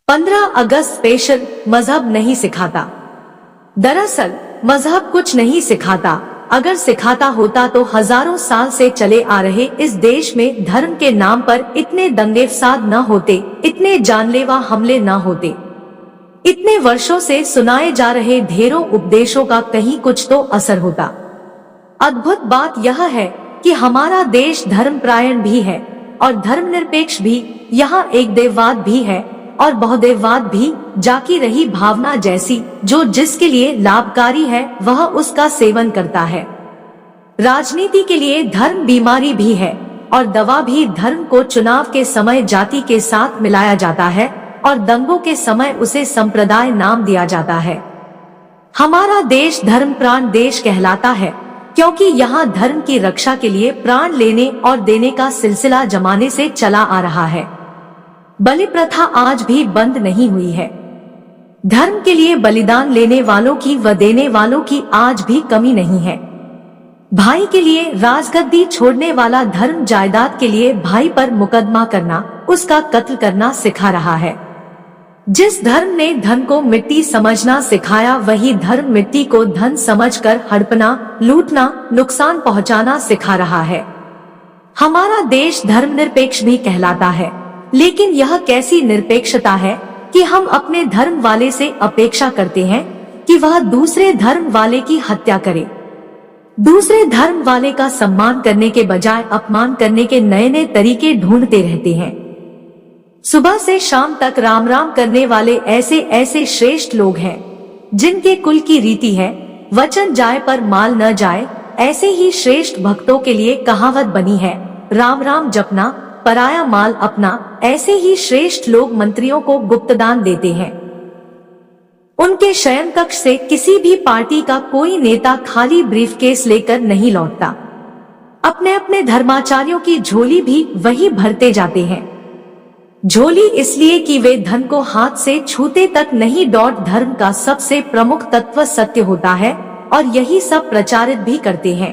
15 अगस्त special मजहब नहीं सिखाता। दरअसल मजहब कुछ नहीं सिखाता। अगर सिखाता होता तो हजारों साल से चले आ रहे इस देश में धर्म के नाम पर इतने दंगे फसाद न होते, इतने जानलेवा हमले न होते, इतने वर्षों से सुनाए जा रहे ढेरों उपदेशों का कहीं कुछ तो असर होता। अद्भुत बात यह है कि हमारा देश धर्मपरायण भी है और धर्मनिरपेक्ष भी। यहाँ एक देववाद भी है और बहुदेववाद भी, जाकी रही भावना जैसी जो जिसके लिए लाभकारी है वह उसका सेवन करता है। राजनीति के लिए धर्म बीमारी भी है और दवा भी। धर्म को चुनाव के समय जाति के साथ मिलाया जाता है और दंगों के समय उसे संप्रदाय नाम दिया जाता है। हमारा देश धर्मप्राण देश कहलाता है क्योंकि यहाँ धर्म की रक्षा के लिए प्राण लेने और देने का सिलसिला जमाने से चला आ रहा है। बलि प्रथा आज भी बंद नहीं हुई है। धर्म के लिए बलिदान लेने वालों की व देने वालों की आज भी कमी नहीं है। भाई के लिए राजगद्दी छोड़ने वाला धर्म जायदाद के लिए भाई पर मुकदमा करना, उसका कत्ल करना सिखा रहा है। जिस धर्म ने धन को मिट्टी समझना सिखाया वही धर्म मिट्टी को धन समझकर हड़पना, लूटना, नुकसान पहुंचाना सिखा रहा है। हमारा देश धर्मनिरपेक्ष भी कहलाता है, लेकिन यह कैसी निरपेक्षता है कि हम अपने धर्म वाले से अपेक्षा करते हैं कि वह दूसरे धर्म वाले की हत्या करे। दूसरे धर्म वाले का सम्मान करने के बजाय अपमान करने के नए नए तरीके ढूंढते रहते हैं। सुबह से शाम तक राम राम करने वाले ऐसे ऐसे श्रेष्ठ लोग हैं जिनके कुल की रीति है वचन जाए पर माल न जाए। ऐसे ही श्रेष्ठ भक्तों के लिए कहावत बनी है, राम राम जपना पराया माल अपना। ऐसे ही श्रेष्ठ लोग मंत्रियों को गुप्तदान देते हैं। उनके शयन कक्ष से किसी भी पार्टी का कोई नेता खाली ब्रीफकेस लेकर नहीं लौटता। अपने अपने धर्माचार्यों की झोली भी वही भरते जाते हैं। झोली इसलिए कि वे धन को हाथ से छूते तक नहीं। धर्म का सबसे प्रमुख तत्व सत्य होता है और यही सब प्रचारित भी करते हैं।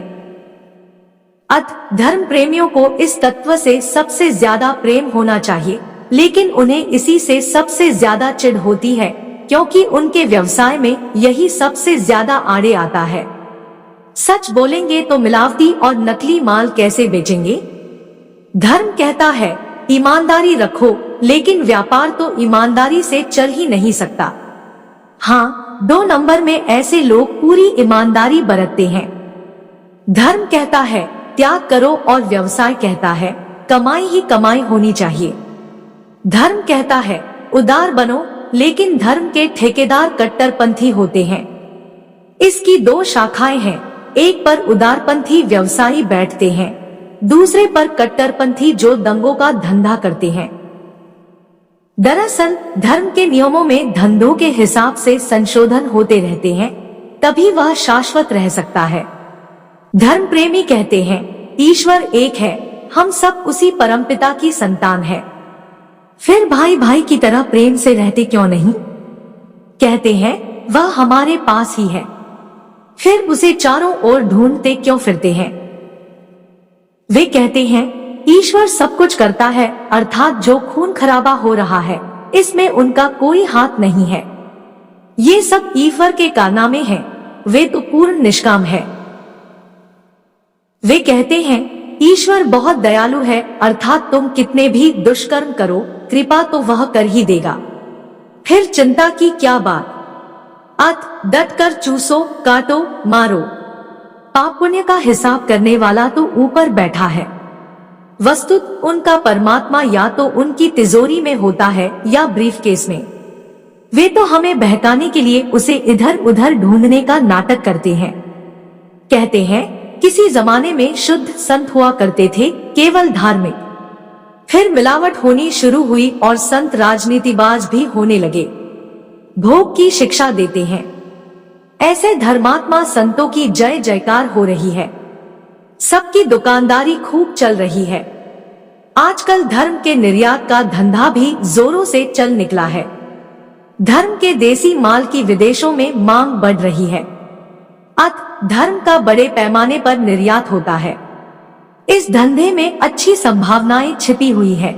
धर्म प्रेमियों को इस तत्व से सबसे ज्यादा प्रेम होना चाहिए, लेकिन उन्हें इसी से सबसे ज्यादा चिढ़ होती है क्योंकि उनके व्यवसाय में यही सबसे ज्यादा आड़े आता है। सच बोलेंगे तो मिलावटी और नकली माल कैसे बेचेंगे? धर्म कहता है ईमानदारी रखो, लेकिन व्यापार तो ईमानदारी से चल ही नहीं सकता। हाँ, 2 नंबर में ऐसे लोग पूरी ईमानदारी बरतते हैं। धर्म कहता है त्याग करो और व्यवसाय कहता है कमाई ही कमाई होनी चाहिए। धर्म कहता है उदार बनो, लेकिन धर्म के ठेकेदार कट्टरपंथी होते हैं। इसकी 2 शाखाएं हैं, एक पर उदारपंथी व्यवसायी बैठते हैं, दूसरे पर कट्टरपंथी जो दंगों का धंधा करते हैं। दरअसल धर्म के नियमों में धंधों के हिसाब से संशोधन होते रहते हैं, तभी वह शाश्वत रह सकता है। धर्म प्रेमी कहते हैं ईश्वर एक है, हम सब उसी परमपिता की संतान है। फिर भाई भाई की तरह प्रेम से रहते क्यों नहीं? कहते हैं वह हमारे पास ही है, फिर उसे चारों ओर ढूंढते क्यों फिरते हैं? वे कहते हैं ईश्वर सब कुछ करता है, अर्थात जो खून खराबा हो रहा है इसमें उनका कोई हाथ नहीं है। ये सब ईश्वर के कारनामे हैं, वे तो पूर्ण निष्काम है। वे कहते हैं ईश्वर बहुत दयालु है, अर्थात तुम कितने भी दुष्कर्म करो कृपा तो वह कर ही देगा, फिर चिंता की क्या बात। डट कर चूसो, काटो, मारो। पाप पुण्य का हिसाब करने वाला तो ऊपर बैठा है। वस्तुत उनका परमात्मा या तो उनकी तिजोरी में होता है या ब्रीफकेस में। वे तो हमें बहकाने के लिए उसे इधर उधर ढूंढने का नाटक करते हैं। कहते हैं किसी जमाने में शुद्ध संत हुआ करते थे, केवल धार्मिक। फिर मिलावट होनी शुरू हुई और संत राजनीतिबाज भी होने लगे, भोग की शिक्षा देते हैं। ऐसे धर्मात्मा संतों की जय जयकार हो रही है, सबकी दुकानदारी खूब चल रही है। आजकल धर्म के निर्यात का धंधा भी जोरों से चल निकला है। धर्म के देसी माल की विदेशों में मांग बढ़ रही है। धर्म का बड़े पैमाने पर निर्यात होता है। इस धंधे में अच्छी संभावनाएं छिपी हुई है।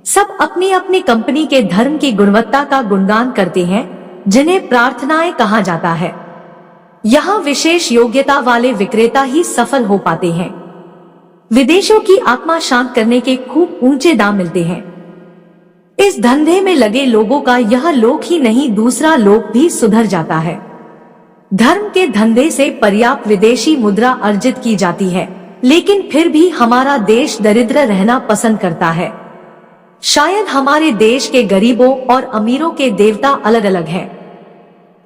सब अपनी अपनी कंपनी के धर्म की गुणवत्ता का गुणगान करते हैं, जिन्हें प्रार्थनाएं कहा जाता है। यहाँ विशेष योग्यता वाले विक्रेता ही सफल हो पाते हैं। विदेशों की आत्मा शांत करने के खूब ऊंचे दाम मिलते हैं। इस धंधे में लगे लोगों का यह लोक ही नहीं, दूसरा लोक भी सुधर जाता है। धर्म के धंधे से पर्याप्त विदेशी मुद्रा अर्जित की जाती है, लेकिन फिर भी हमारा देश दरिद्र रहना पसंद करता है। शायद हमारे देश के गरीबों और अमीरों के देवता अलग अलग हैं।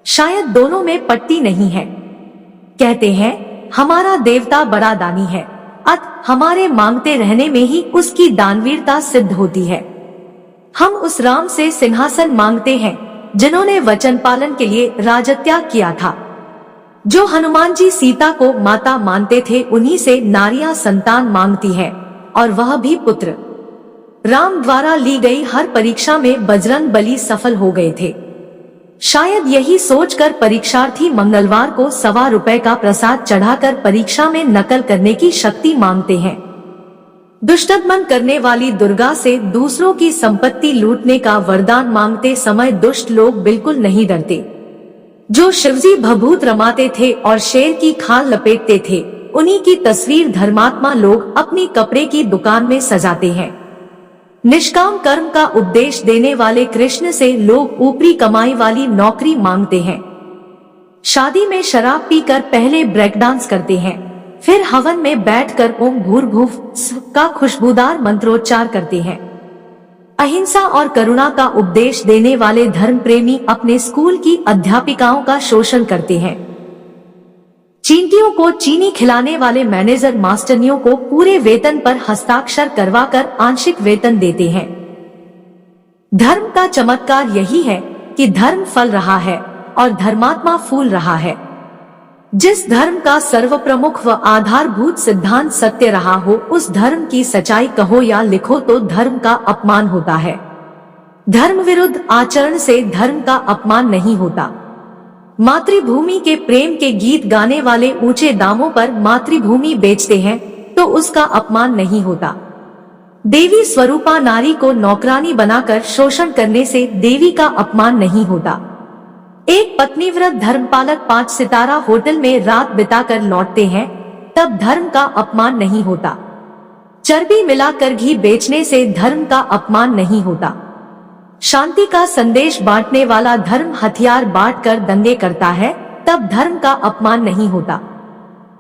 शायद दोनों में पट्टी नहीं है। कहते हैं हमारा देवता बड़ा दानी है, अतः हमारे मांगते रहने में ही उसकी दानवीरता सिद्ध होती है। हम उस राम से सिंहासन मांगते हैं जिन्होंने वचन पालन के लिए राजत्याग किया था। जो हनुमान जी सीता को माता मानते थे, उन्हीं से नारियां संतान मांगती हैं, और वह भी पुत्र। राम द्वारा ली गई हर परीक्षा में बजरंग बली सफल हो गए थे। शायद यही सोचकर परीक्षार्थी मंगलवार को ₹1.25 का प्रसाद चढ़ाकर परीक्षा में नकल करने की शक्ति मांगते हैं। दुष्टदमन करने वाली दुर्गा से दूसरों की संपत्ति लूटने का वरदान मांगते समय दुष्ट लोग बिल्कुल नहीं डरते। जो शिवजी भभूत रमाते थे और शेर की खाल लपेटते थे, उन्हीं की तस्वीर धर्मात्मा लोग अपनी कपड़े की दुकान में सजाते हैं। निष्काम कर्म का उपदेश देने वाले कृष्ण से लोग ऊपरी कमाई वाली नौकरी मांगते हैं। शादी में शराब पीकर पहले ब्रेक डांस करते हैं, फिर हवन में बैठकर ओम भूर्भुव स्व का खुशबूदार मंत्रोच्चार करते हैं। अहिंसा और करुणा का उपदेश देने वाले धर्म प्रेमी अपने स्कूल की अध्यापिकाओं का शोषण करते हैं। चींटियों को चीनी खिलाने वाले मैनेजर मास्टरनियों को पूरे वेतन पर हस्ताक्षर करवाकर आंशिक वेतन देते हैं। धर्म का चमत्कार यही है कि धर्म फल रहा है और धर्मात्मा फूल रहा है। जिस धर्म का सर्वप्रमुख व आधारभूत सिद्धांत सत्य रहा हो, उस धर्म की सच्चाई कहो या लिखो तो धर्म का अपमान होता है। धर्म विरुद्ध आचरण से धर्म का अपमान नहीं होता। मातृभूमि के प्रेम के गीत गाने वाले ऊंचे दामों पर मातृभूमि बेचते हैं तो उसका अपमान नहीं होता। देवी स्वरूपा नारी को नौकरानी बनाकर शोषण करने से देवी का अपमान नहीं होता। एक पत्नीव्रत धर्मपालक 5 सितारा होटल में रात बिताकर लौटते हैं, तब धर्म का अपमान नहीं होता। चर्बी मिलाकर घी बेचने से धर्म का अपमान नहीं होता। शांति का संदेश बांटने वाला धर्म हथियार बांटकर दंगे करता है, तब धर्म का अपमान नहीं होता।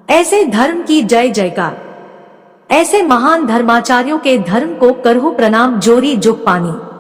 ऐसे धर्म की जय जयकार। ऐसे महान धर्माचार्यों के धर्म को करहु प्रणाम जोरी जुग पानी।